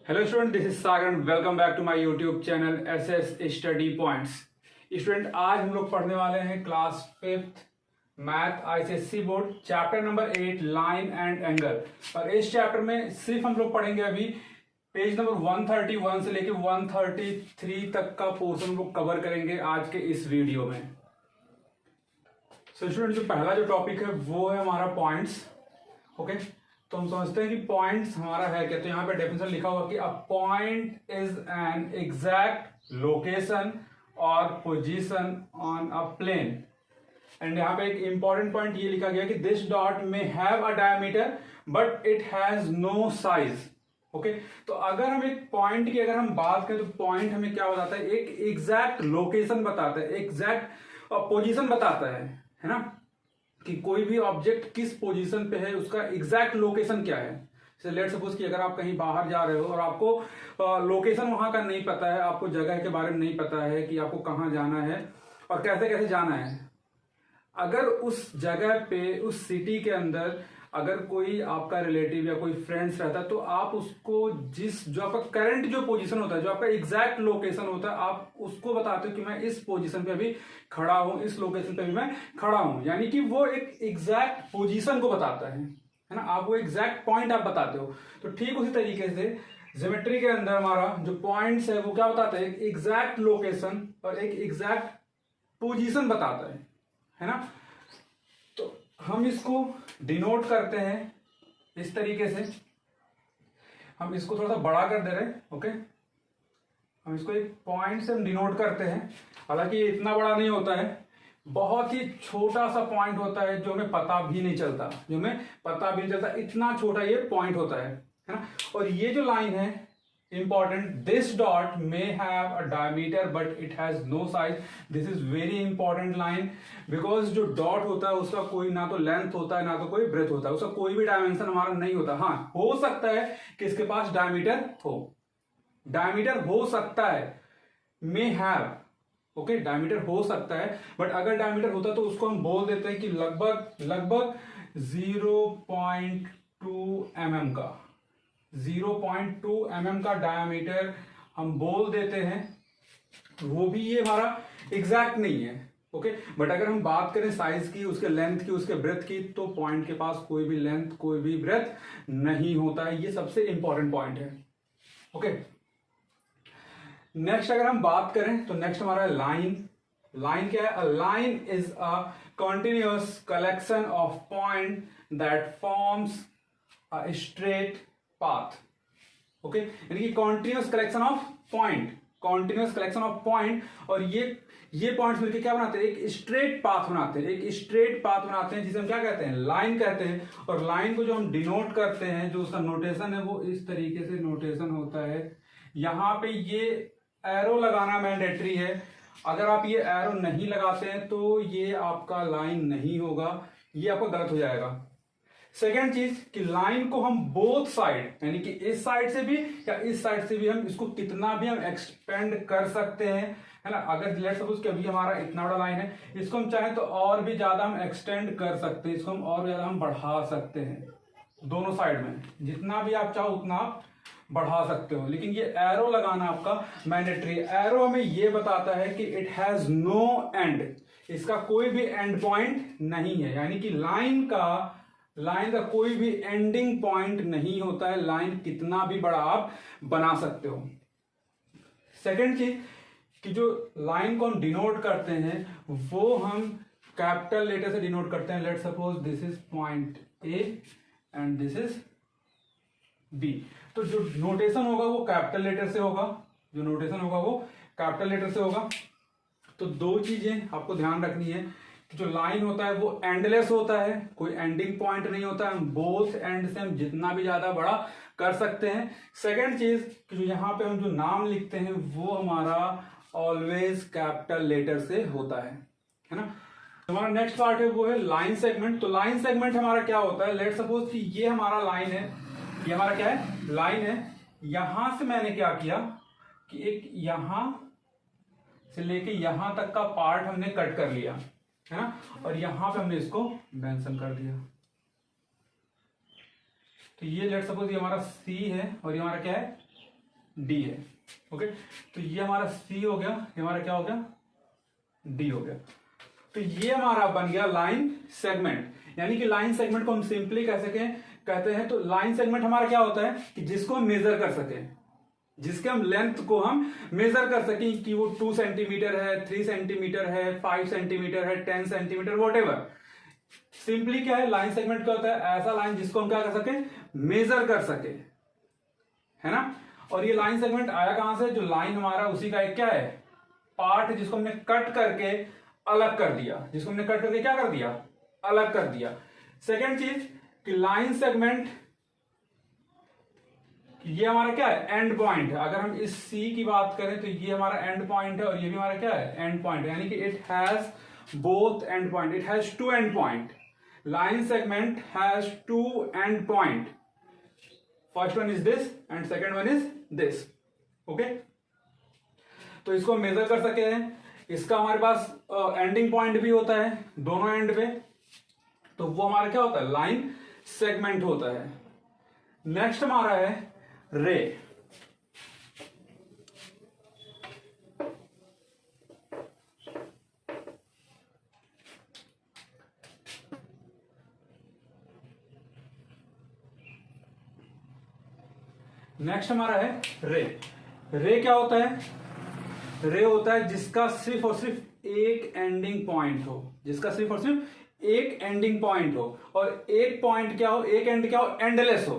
Hello student, this is Sagar and welcome back to my YouTube channel SS study points. Student, आज हम लोग पढ़ने वाले हैं class 5th math ICSC board chapter number 8 line and angle. और इस chapter में सिर्फ हम लोग पढ़ेंगे अभी पेज नंबर 131 से लेके 133 तक का पोर्शन हम लोग कवर करेंगे आज के इस वीडियो में। सो स्टूडेंट, जो पहला जो टॉपिक है वो है हमारा पॉइंट्स। ओके, तो हम समझते हैं कि पॉइंट्स हमारा है क्या। तो यहाँ पे डेफिनेशन लिखा हुआ कि a point is an exact location और position on a plane. And यहाँ पे एक इंपॉर्टेंट पॉइंट ये लिखा गया कि दिस डॉट में have a diameter but it has no size. Okay, तो अगर हम एक पॉइंट की अगर हम बात करें तो पॉइंट हमें क्या बताता है, एक एग्जैक्ट लोकेशन बताता है, एग्जैक्ट पोजीशन बताता है ना, कि कोई भी ऑब्जेक्ट किस पोजीशन पे है, उसका एग्जैक्ट लोकेशन क्या है। लेट सपोज कि अगर आप कहीं बाहर जा रहे हो और आपको लोकेशन वहां का नहीं पता है, आपको जगह के बारे में नहीं पता है कि आपको कहाँ जाना है और कैसे कैसे जाना है। अगर उस जगह पे उस सिटी के अंदर अगर कोई आपका रिलेटिव या कोई फ्रेंड्स रहता है तो आप उसको जो आपका करंट जो पोजीशन होता है, जो आपका एग्जैक्ट लोकेशन होता है, आप उसको बताते हो कि मैं इस पोजीशन पे अभी खड़ा हूं, इस लोकेशन पे भी मैं खड़ा हूं। यानी कि वो एक एग्जैक्ट पोजीशन को बताता है ना, आप वो एग्जैक्ट पॉइंट आप बताते हो। तो ठीक उसी तरीके से ज्योमेट्री के अंदर हमारा जो पॉइंट्स है वो क्या बताता है, एक एग्जैक्ट लोकेशन और एक एग्जैक्ट पोजीशन बताता है ना। तो हम इसको डिनोट करते हैं इस तरीके से। हम इसको थोड़ा सा बड़ा कर दे रहे हैं। ओके, हम इसको एक पॉइंट से हम डिनोट करते हैं। हालांकि ये इतना बड़ा नहीं होता है, बहुत ही छोटा सा पॉइंट होता है जो हमें पता भी नहीं चलता, इतना छोटा ये पॉइंट होता है ना। और ये जो लाइन है important, this dot may have a diameter but it has no size. This is very important line, because जो डॉट होता है उसका कोई ना तो लेंथ होता है ना तो कोई ब्रेथ होता है, उसका कोई भी डायमेंशन हमारा नहीं होता। हाँ, हो सकता है कि इसके पास डायमीटर हो सकता है, मे हैव। ओके, डायमीटर हो सकता है, बट अगर डायमीटर होता तो उसको हम बोल देते हैं कि लगभग 0.2 mm का 0.2 mm का डायमीटर हम बोल देते हैं। वो भी ये हमारा एग्जैक्ट नहीं है। ओके, बट अगर हम बात करें साइज की, उसके लेंथ की, उसके ब्रेथ की, तो पॉइंट के पास कोई भी लेंथ कोई भी ब्रेथ नहीं होता है। ये सबसे इंपॉर्टेंट पॉइंट है। ओके, नेक्स्ट अगर हम बात करें तो नेक्स्ट हमारा लाइन क्या है, a line is a continuous collection of point that forms a straight path. Okay, यानी कि कॉन्टिन्यूअस कलेक्शन ऑफ पॉइंट और ये पॉइंट्स मिलकर क्या बनाते हैं, एक स्ट्रेट पाथ बनाते हैं, जिसे हम क्या कहते हैं, लाइन कहते हैं। और लाइन को जो हम डिनोट करते हैं, जो उसका नोटेशन है वो इस तरीके से नोटेशन होता है। यहां पे ये एरो लगाना मैंडेटरी है। अगर आप ये एरो नहीं लगाते हैं तो ये आपका लाइन नहीं होगा, ये आपका गलत हो जाएगा। सेकेंड चीज कि लाइन को हम बोथ साइड, यानी कि इस साइड से भी या इस साइड से भी हम इसको कितना भी हम एक्सपेंड कर सकते हैं, है ना। अगर लेट्स सपोज कि अभी हमारा इतना बड़ा लाइन है, इसको हम चाहें तो और भी ज्यादा हम एक्सटेंड कर सकते हैं, इसको हम और ज्यादा हम बढ़ा सकते हैं। दोनों साइड में जितना भी आप चाहो उतना आप बढ़ा सकते हो, लेकिन ये एरो लगाना आपका मैंडेटरी। एरो हमें ये बताता है कि इट हैज नो एंड, इसका कोई भी एंड पॉइंट नहीं है, यानी कि लाइन का कोई भी एंडिंग पॉइंट नहीं होता है। लाइन कितना भी बड़ा आप बना सकते हो। सेकेंड चीज कि जो लाइन को हम डिनोट करते हैं वो हम कैपिटल लेटर से डिनोट करते हैं। Let suppose this is point A and this is B. तो जो नोटेशन होगा वो कैपिटल लेटर से होगा, तो दो चीजें आपको ध्यान रखनी है कि जो लाइन होता है वो एंडलेस होता है, कोई एंडिंग पॉइंट नहीं होता है। हम बोथ एंड से हम जितना भी ज्यादा बड़ा कर सकते हैं। सेकेंड चीज कि जो यहाँ पे हम जो नाम लिखते हैं वो हमारा ऑलवेज कैपिटल लेटर से होता है ना। हमारा नेक्स्ट पार्ट है वो है लाइन सेगमेंट। तो लाइन सेगमेंट हमारा क्या होता है, लेट सपोज कि ये हमारा लाइन है, ये हमारा क्या है, लाइन है। यहां से मैंने क्या किया कि एक यहां से लेके यहां तक का पार्ट हमने कट कर लिया, है ना, और यहां पे हमने इसको मेंशन कर दिया। तो ये लेट सपोज ये हमारा सी है और ये हमारा क्या है, डी है। ओके, तो ये हमारा सी हो गया, ये हमारा क्या हो गया, डी हो गया। तो ये हमारा बन गया लाइन सेगमेंट। यानी कि लाइन सेगमेंट को हम सिंपली कह सकें कहते हैं, तो लाइन सेगमेंट हमारा क्या होता है कि जिसको हम मेजर कर सकें, जिसके हम लेंथ को हम मेजर कर सकें कि वो 2 सेंटीमीटर है, 3 सेंटीमीटर है, 5 सेंटीमीटर है, 10 सेंटीमीटर, वॉटेवर। सिंपली क्या है, लाइन सेगमेंट क्या होता है, ऐसा लाइन जिसको हम क्या कर सके, मेजर कर सके, है ना। और ये लाइन सेगमेंट आया कहां से, जो लाइन हमारा उसी का एक क्या है, पार्ट है, जिसको हमने कट करके अलग कर दिया, जिसको हमने कट करके क्या कर दिया, अलग कर दिया। सेकेंड चीज कि लाइन सेगमेंट ये हमारा क्या है, एंड पॉइंट है। अगर हम इस सी की बात करें तो ये हमारा एंड पॉइंट है और ये भी हमारा क्या है, एंड पॉइंट है। यानी कि it has both and point, it has 2 and point. Line segment has 2 and point, first one is this and second one is this. Okay, तो इसको हम मेजर कर सकते हैं। इसका हमारे पास एंडिंग पॉइंट भी होता है दोनों एंड पे, तो वो हमारा क्या होता है, लाइन सेगमेंट होता है। नेक्स्ट हमारा है रे। नेक्स्ट हमारा है रे। रे क्या होता है, रे होता है जिसका सिर्फ और सिर्फ एक एंडिंग पॉइंट हो, जिसका सिर्फ और सिर्फ एक एंडिंग पॉइंट हो, और एक पॉइंट क्या हो, एक एंड क्या हो, एंडलेस हो।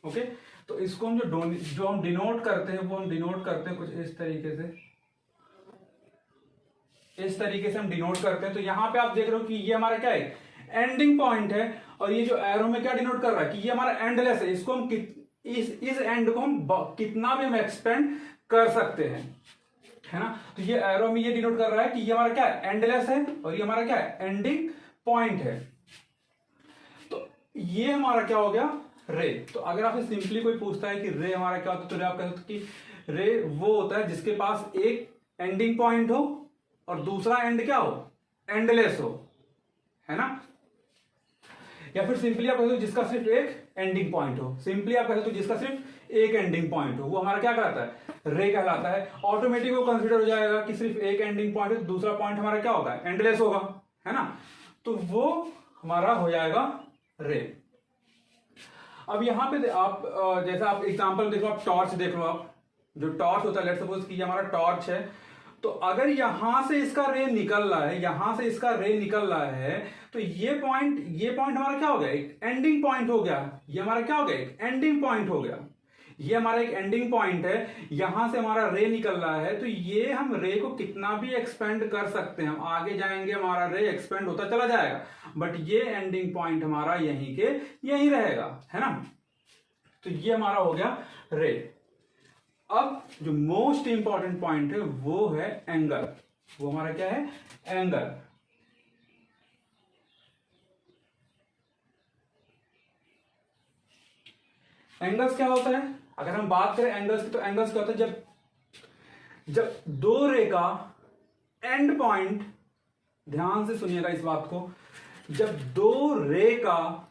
ओके, तो इसको हम जो हम डिनोट करते हैं, वो हम डिनोट करते हैं कुछ इस तरीके से, इस तरीके से हम डिनोट करते हैं। तो यहां पे आप देख रहे हो कि ये हमारा क्या है, एंडिंग पॉइंट है, और ये जो एरो में क्या डिनोट कर रहा है कि ये हमारा एंडलेस है। इसको हम इस एंड को हम कितना भी हम एक्सपेंड कर सकते हैं, है ना। तो ये एरो में ये डिनोट कर रहा है कि ये हमारा क्या है, एंडलेस है, और ये हमारा क्या है, एंडिंग पॉइंट है। तो ये हमारा क्या हो गया, रे। तो अगर आपसे सिंपली कोई पूछता है कि रे हमारा क्या होता है, तो रे आप कह सकते कि रे वो होता है जिसके पास एक एंडिंग पॉइंट हो और दूसरा एंड क्या हो, एंडलेस हो, है ना। या फिर सिंपली आप कह सकते हो जिसका सिर्फ एक एंडिंग पॉइंट हो, सिंपली आप कह सकते हो जिसका सिर्फ एक एंडिंग पॉइंट हो, वो हमारा क्या कहलाता है, रे कहलाता है। ऑटोमेटिक वो कंसीडर हो जाएगा कि सिर्फ एक एंडिंग पॉइंट है, दूसरा पॉइंट हमारा क्या होगा, एंडलेस होगा, है ना। तो वो हमारा हो जाएगा रे। अब यहां पे आप जैसा आप एग्जांपल देखो, आप टॉर्च देख लो, आप जो टॉर्च होता है, लेट्स सपोज कि ये हमारा टॉर्च है, तो अगर यहां से इसका रे निकल रहा है, यहां से इसका रे निकल रहा है, तो ये पॉइंट हमारा क्या हो गया, एक एंडिंग पॉइंट हो गया। ये हमारा क्या हो गया, एक एंडिंग पॉइंट हो गया। ये हमारा एक एंडिंग पॉइंट है, यहां से हमारा रे निकल रहा है, तो ये हम रे को कितना भी एक्सपेंड कर सकते हैं, हम आगे जाएंगे हमारा रे एक्सपेंड होता चला जाएगा, बट ये एंडिंग पॉइंट हमारा यहीं के यहीं रहेगा, है ना। तो ये हमारा हो गया रे। अब जो मोस्ट इंपॉर्टेंट पॉइंट है वो है एंगल। वो हमारा क्या है, एंगल। एंगल्स क्या होता है, अगर हम बात करें एंगल्स की, तो एंगल्स क्या होता है, जब दो रे का एंड पॉइंट, ध्यान से सुनिएगा इस बात को, जब दो रे का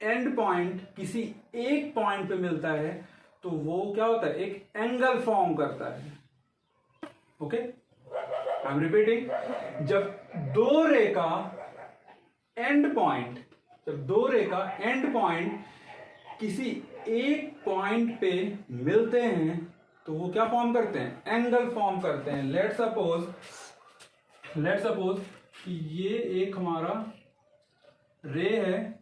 एंड पॉइंट किसी एक पॉइंट पे मिलता है, तो वो क्या होता है, एक एंगल फॉर्म करता है। ओके, आई एम रिपीटिंग, जब दो रे का एंड पॉइंट किसी एक पॉइंट पे मिलते हैं, तो वो क्या फॉर्म करते हैं, एंगल फॉर्म करते हैं। लेट्स सपोज कि ये एक हमारा रे है,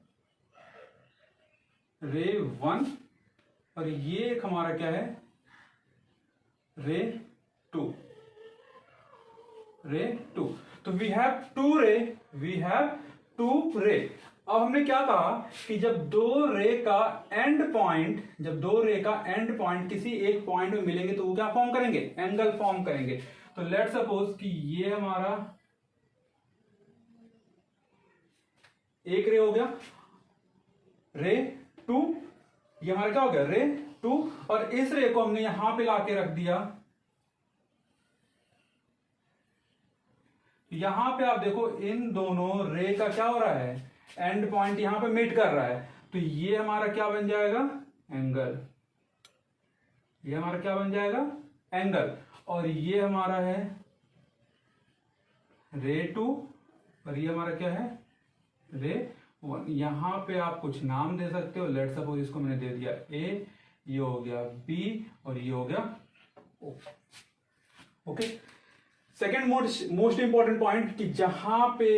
रे 1, और ये एक हमारा क्या है, रे 2। तो वी हैव टू रे। अब हमने क्या कहा कि जब दो रे का एंड पॉइंट किसी एक पॉइंट में मिलेंगे, तो वो क्या फॉर्म करेंगे, एंगल फॉर्म करेंगे। तो लेट सपोज कि ये हमारा एक रे हो गया, रे 2, ये हमारा क्या हो गया, रे 2, और इस रे को हमने यहां पे लाके रख दिया। यहां पे आप देखो इन दोनों रे का क्या हो रहा है, एंड पॉइंट यहां पे मीट कर रहा है, तो ये हमारा क्या बन जाएगा, एंगल। ये हमारा क्या बन जाएगा, एंगल, और ये हमारा है रे 2 और ये हमारा क्या है, रे 1। यहां पे आप कुछ नाम दे सकते हो, लेट सपोज इसको मैंने दे दिया ए, ये हो गया बी और ये हो गया O. Okay, second most important point कि जहां पे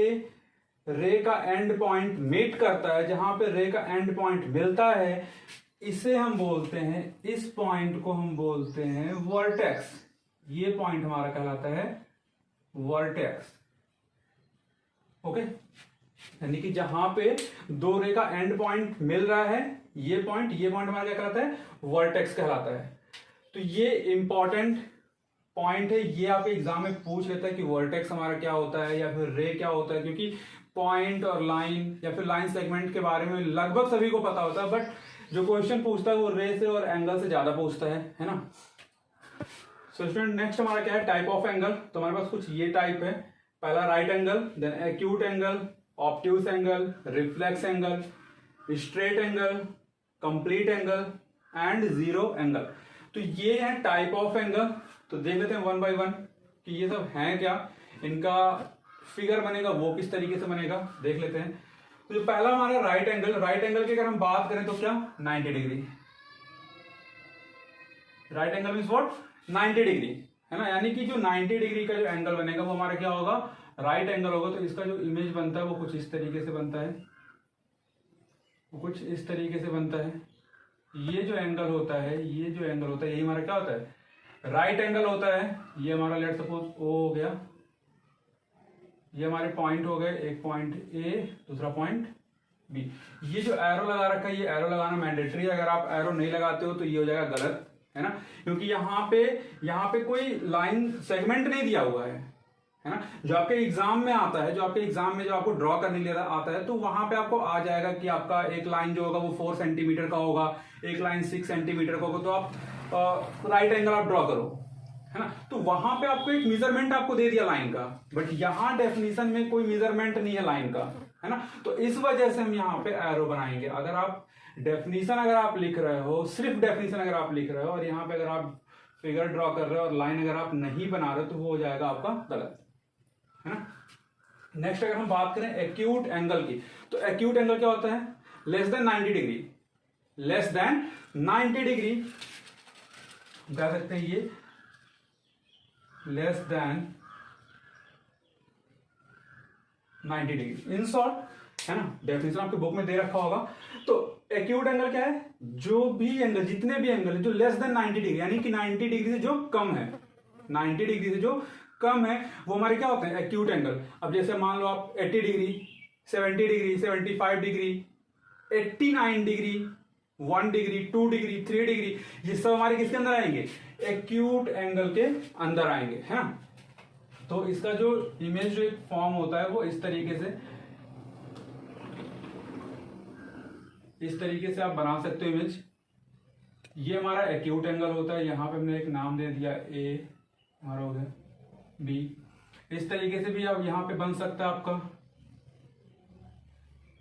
रे का एंड पॉइंट मीट करता है, जहां पे रे का एंड पॉइंट मिलता है, इसे हम बोलते हैं, इस पॉइंट को हम बोलते हैं वर्टेक्स। ये पॉइंट हमारा कहलाता है वर्टेक्स। ओके, यानी कि जहां पे दो रे का एंड पॉइंट मिल रहा है, ये पॉइंट हमारा क्या कहलाता है, वर्टेक्स कहलाता है। तो ये इंपॉर्टेंट पॉइंट है, ये आपके एग्जाम में पूछ लेता है कि वर्टेक्स हमारा क्या होता है या फिर रे क्या होता है, क्योंकि पॉइंट और लाइन या फिर लाइन सेगमेंट के बारे में लगभग सभी को पता होता है, बट जो क्वेश्चन पूछता है वो रे से और एंगल से ज्यादा पूछता है ना। सो स्टूडेंट, नेक्स्ट हमारा क्या है, टाइप ऑफ एंगल। तो हमारे पास कुछ ये टाइप है, पहला right angle, then acute angle, obtuse angle, reflex angle, straight angle, complete angle and zero angle. तो ये है टाइप ऑफ एंगल। तो देख लेते हैं वन बाय वन कि ये सब हैं क्या, इनका फिगर बनेगा वो किस तरीके से बनेगा, देख लेते हैं। तो जो पहला हमारा राइट एंगल की अगर हम बात करें तो क्या, 90 degree. Right angle means what, 90 degree, है ना। यानी कि जो 90 डिग्री का जो एंगल बनेगा वो हमारा क्या होगा, राइट एंगल होगा। तो इसका जो इमेज बनता है वो कुछ इस तरीके से बनता है, वो कुछ इस तरीके से बनता है। ये जो एंगल होता है, ये जो एंगल होता है, ये हमारा क्या होता है, राइट एंगल होता है। ये हमारा लेट सपोज ओ हो गया, ये हमारे पॉइंट हो गए, एक पॉइंट ए, दूसरा पॉइंट बी। ये जो एरो लगा रखा है, ये एरो लगाना मैंडेटरी है। अगर आप एरो नहीं लगाते हो तो ये हो जाएगा गलत, है ना, क्योंकि यहाँ पे कोई लाइन सेगमेंट नहीं दिया हुआ है ना। जो आपके एग्जाम में आता है, जो आपके एग्जाम में जो आपको ड्रॉ करने के लिए आता है, तो वहां पे आपको आ जाएगा कि आपका एक लाइन जो होगा वो 4 सेंटीमीटर का होगा, एक लाइन 6 सेंटीमीटर का होगा। तो आप राइट एंगल आप ड्रॉ करो, है ना। तो वहां पे आपको एक मेजरमेंट आपको दे दिया लाइन का, बट यहाँ डेफिनेशन में कोई मेजरमेंट नहीं है लाइन का, है ना। तो इस वजह से हम यहाँ पे एरो बनाएंगे। अगर आप डेफिनेशन अगर आप लिख रहे हो, सिर्फ डेफिनेशन अगर आप लिख रहे हो और यहाँ पे अगर आप फिगर ड्रॉ कर रहे हो और लाइन अगर आप नहीं बना रहे हो, तो वो हो जाएगा आपका गलत, है ना। नेक्स्ट अगर हम बात करें एक्यूट एंगल की, तो एक्यूट एंगल क्या होता है, less than 90 degree. Less than 90 degree कह सकते हैं, ये less than 90 degree in short, है ना। डेफिनेशन आपके बुक में दे रखा होगा। तो एक्यूट एंगल क्या है, जो भी एंगल, जितने भी एंगल जो लेस देन 90 डिग्री, यानी कि 90 डिग्री से जो कम है, 90 डिग्री से जो कम है, वो हमारे क्या होते हैं, एक्यूट एंगल। अब जैसे मान लो आप 80 degree, 70 degree, 75 degree, 89 degree, 1 degree, 2 degree, 3 degree, ये सब हमारे किसके अंदर आएंगे, एक्यूट एंगल के अंदर आएंगे, है ना। तो इसका जो इमेज जो एक फॉर्म होता है वो इस तरीके से आप बना सकते हो इमेज। ये हमारा एक्यूट एंगल होता है, यहां पे हमने एक नाम दे दिया ए, हमारा हो गया बी। इस तरीके से भी आप यहां पे बन सकता है आपका,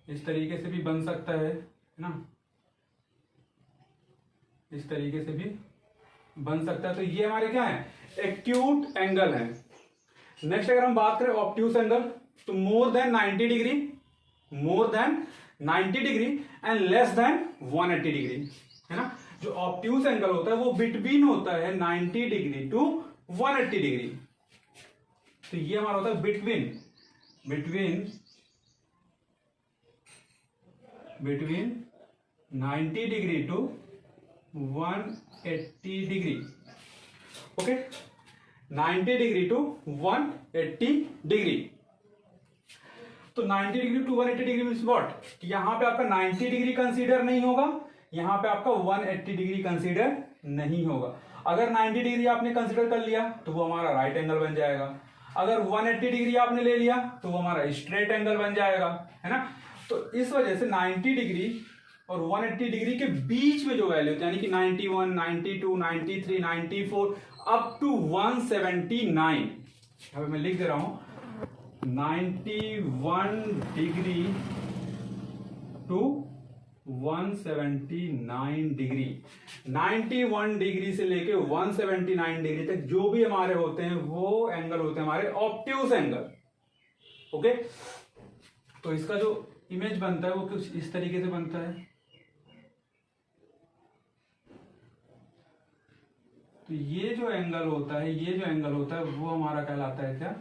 इस तरीके से भी बन सकता है ना, इस तरीके से भी बन सकता है। तो ये हमारे क्या है, एक्यूट एंगल है। नेक्स्ट अगर हम बात करें ऑब्ट्यूस एंगल, तो more than 90 degree, more than 90 degree and less then 180 degree, है ना। जो ऑब्ट्यूस एंगल होता है वो बिटवीन होता है 90 डिग्री टू 180 डिग्री। तो ये हमारा होता है between 90 degree to 180 degree. Okay, 90 degree to 180 degree. तो 90 degree to 180 degree means what, कि यहां पे आपका 90 डिग्री कंसीडर नहीं होगा, यहां पे आपका 180 डिग्री कंसीडर नहीं होगा। अगर 90 डिग्री आपने कंसीडर कर लिया तो वो हमारा राइट एंगल बन जाएगा। अगर 180 डिग्री आपने ले लिया तो वो हमारा स्ट्रेट एंगल बन जाएगा, है ना। तो इस वजह से 90 डिग्री और 180 डिग्री के बीच में जो वैल्यू यानी कि 91, 92, 93, 94 अप टू 179, अब मैं लिख दे रहा हूं 91 डिग्री टू 179 डिग्री। 91 डिग्री से लेके 179 डिग्री तक जो भी हमारे होते हैं वो एंगल होते हैं हमारे ऑब्ट्यूज एंगल। ओके, तो इसका जो इमेज बनता है वो कुछ इस तरीके से बनता है। तो ये जो एंगल होता है, ये जो एंगल होता है वो हमारा कहलाता है क्या?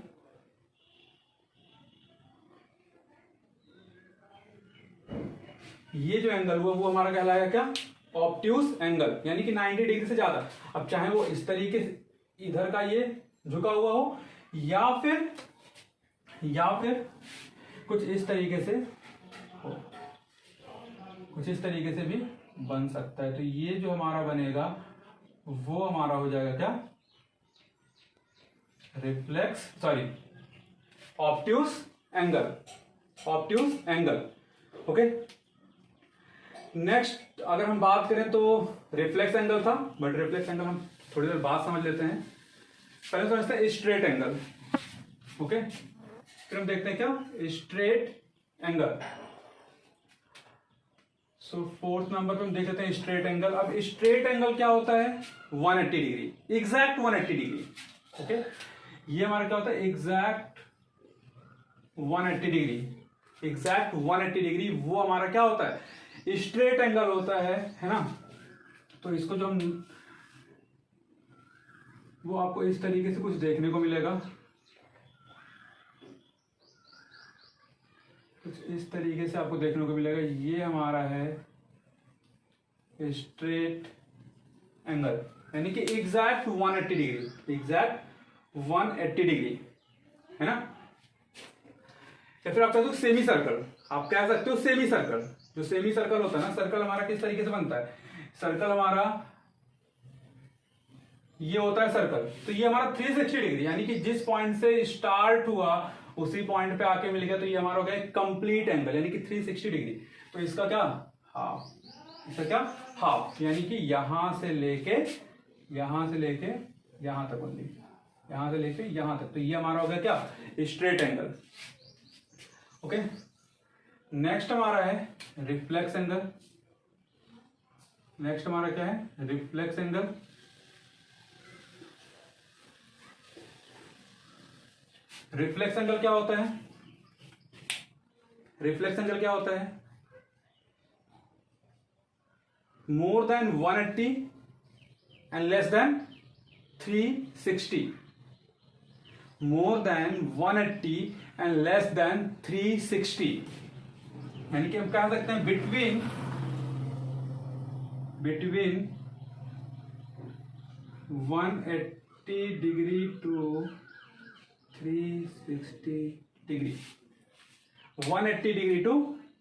ये जो एंगल हुआ वो हमारा कहलाएगा क्या? ऑब्ट्यूज एंगल, यानी कि 90 डिग्री से ज्यादा। अब चाहे वो इस तरीके से इधर का ये झुका हुआ हो या फिर कुछ इस तरीके से हो, कुछ इस तरीके से भी बन सकता है। तो ये जो हमारा बनेगा वो हमारा हो जाएगा क्या? Obtuse angle, obtuse angle. Okay, next अगर हम बात करें तो रिफ्लेक्स एंगल था, बट रिफ्लेक्स एंगल हम थोड़ी देर बाद समझ लेते हैं। पहले समझते हैं स्ट्रेट एंगल। ओके, फिर हम देखते हैं क्या? Straight angle. So fourth number पे हम देख लेते हैं स्ट्रेट एंगल। अब स्ट्रेट एंगल क्या होता है? 180 डिग्री, एग्जैक्ट 180 डिग्री। ओके, ये हमारा क्या होता है? एग्जैक्ट 180 डिग्री, एग्जैक्ट 180 डिग्री वो हमारा क्या होता है? स्ट्रेट एंगल होता है ना। तो इसको जो हम, वो आपको इस तरीके से कुछ देखने को मिलेगा, कुछ इस तरीके से आपको देखने को मिलेगा। ये हमारा है स्ट्रेट एंगल, यानी कि एग्जैक्ट 180 डिग्री, एग्जैक्ट 180 डिग्री, है ना। या फिर आप कह दो सेमी सर्कल, आप कह सकते हो सेमी सर्कल। जो सेमी सर्कल होता है ना, सर्कल हमारा किस तरीके से बनता है? सर्कल हमारा ये होता है सर्कल। तो ये हमारा 360 डिग्री, यानी कि जिस पॉइंट से स्टार्ट हुआ उसी पॉइंट पे आके मिल गया। तो ये हमारा हो गया कंप्लीट एंगल, यानी कि 360 डिग्री। तो इसका क्या? हाफ। इसका क्या? हाफ, यानी कि यहां से लेके यहां तक ओनली, यहां से लेके यहां तक। तो ये हमारा हो गया क्या? Straight angle. ओके, नेक्स्ट हमारा है रिफ्लेक्स एंगल। नेक्स्ट हमारा क्या है? Reflex angle. रिफ्लेक्स एंगल क्या होता है? रिफ्लेक्स एंगल क्या होता है? More than 180 and less than 360। More than 180 and less than 360, यानी कि हम कह सकते हैं between 180 degree to 360 degree. 180 degree to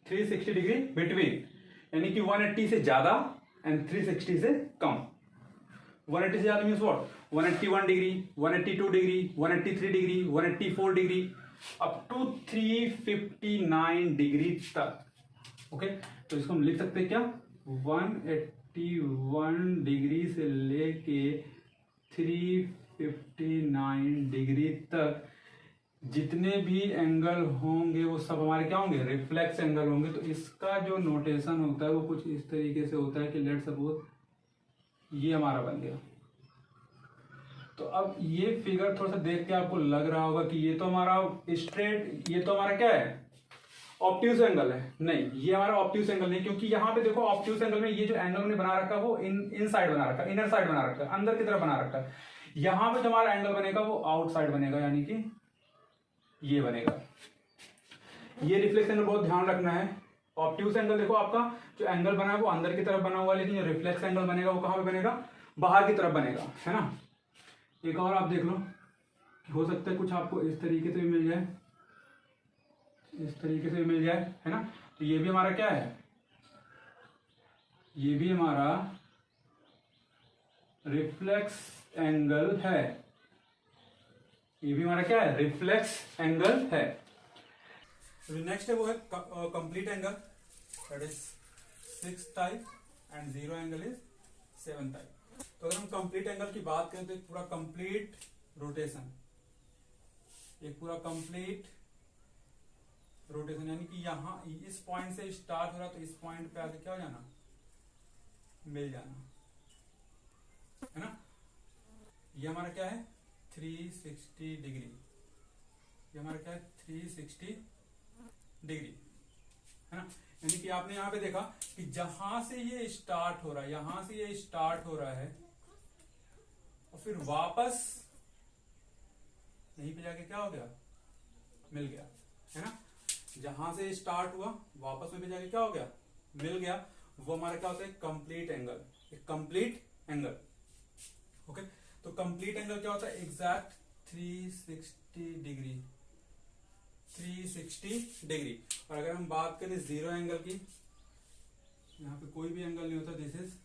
360 degree between, यानी कि 180 से ज्यादा एंड 360 से कम। 180 से ज्यादा means what? 181 degree, 182 degree, 183 degree, 184 degree, up to 359 degree तक। ओके, तो इसको हम लिख सकते हैं क्या? 181 डिग्री से लेके 359 डिग्री तक जितने भी एंगल होंगे वो सब हमारे क्या होंगे? रिफ्लेक्स एंगल होंगे। तो इसका जो नोटेशन होता है वो कुछ इस तरीके से होता है कि लेट सपोज ये हमारा बन गया। तो अब ये फिगर थोड़ा सा देख के आपको लग रहा होगा कि ये तो हमारा स्ट्रेट, ये तो हमारा क्या है? ऑब्ट्यूज एंगल है। नहीं, ये हमारा ऑब्ट्यूज एंगल नहीं, क्योंकि यहाँ पे देखो ऑब्ट्यूज एंगल में ये जो एंगल हमने बना रखा है वो इन साइड बना रखा है, इनर साइड बना रखा है, अंदर की तरफ बना रखा है। यहाँ पे जो हमारा एंगल बनेगा वो आउटसाइड बनेगा, यानी कि ये बनेगा। ये रिफ्लेक्स एंगल बहुत ध्यान रखना है। ऑब्ट्यूज एंगल देखो आपका जो एंगल बना है वो अंदर की तरफ बना हुआ, लेकिन जो रिफ्लेक्स एंगल बनेगा वो कहां पे बनेगा? बाहर की तरफ बनेगा, है ना। एक और आप देख लो, हो सकता है कुछ आपको इस तरीके से भी मिल जाए, इस तरीके से भी मिल जाए, है ना। तो ये भी हमारा क्या है? ये भी हमारा रिफ्लेक्स एंगल है। ये भी हमारा क्या है? रिफ्लेक्स एंगल है। नेक्स्ट है वो है complete angle, that is 6th type and 0 angle is 7th type. तो अगर हम कंप्लीट एंगल की बात करें तो एक पूरा कंप्लीट रोटेशन, एक पूरा कंप्लीट रोटेशन, यानी कि यहाँ इस पॉइंट से स्टार्ट हो रहा तो इस पॉइंट पे आके क्या हो जाना, मिल जाना, है ना। ये हमारा क्या है 360 डिग्री, ये हमारा क्या है 360 डिग्री, है ना। यानी कि आपने यहां पे देखा कि जहां से ये स्टार्ट हो रहा है, यहां से ये स्टार्ट हो रहा है और फिर वापस यहीं पे जाके क्या हो गया, मिल गया, है ना। जहां से स्टार्ट हुआ वापस में भी जाके क्या हो गया, मिल गया। वो हमारा क्या होता है कंप्लीट एंगल, एक कंप्लीट एंगल। ओके, तो कंप्लीट एंगल क्या होता है, एग्जैक्ट 360 डिग्री, 360 डिग्री। और अगर हम बात करें जीरो एंगल की, यहाँ पे कोई भी एंगल नहीं होता, दिस इज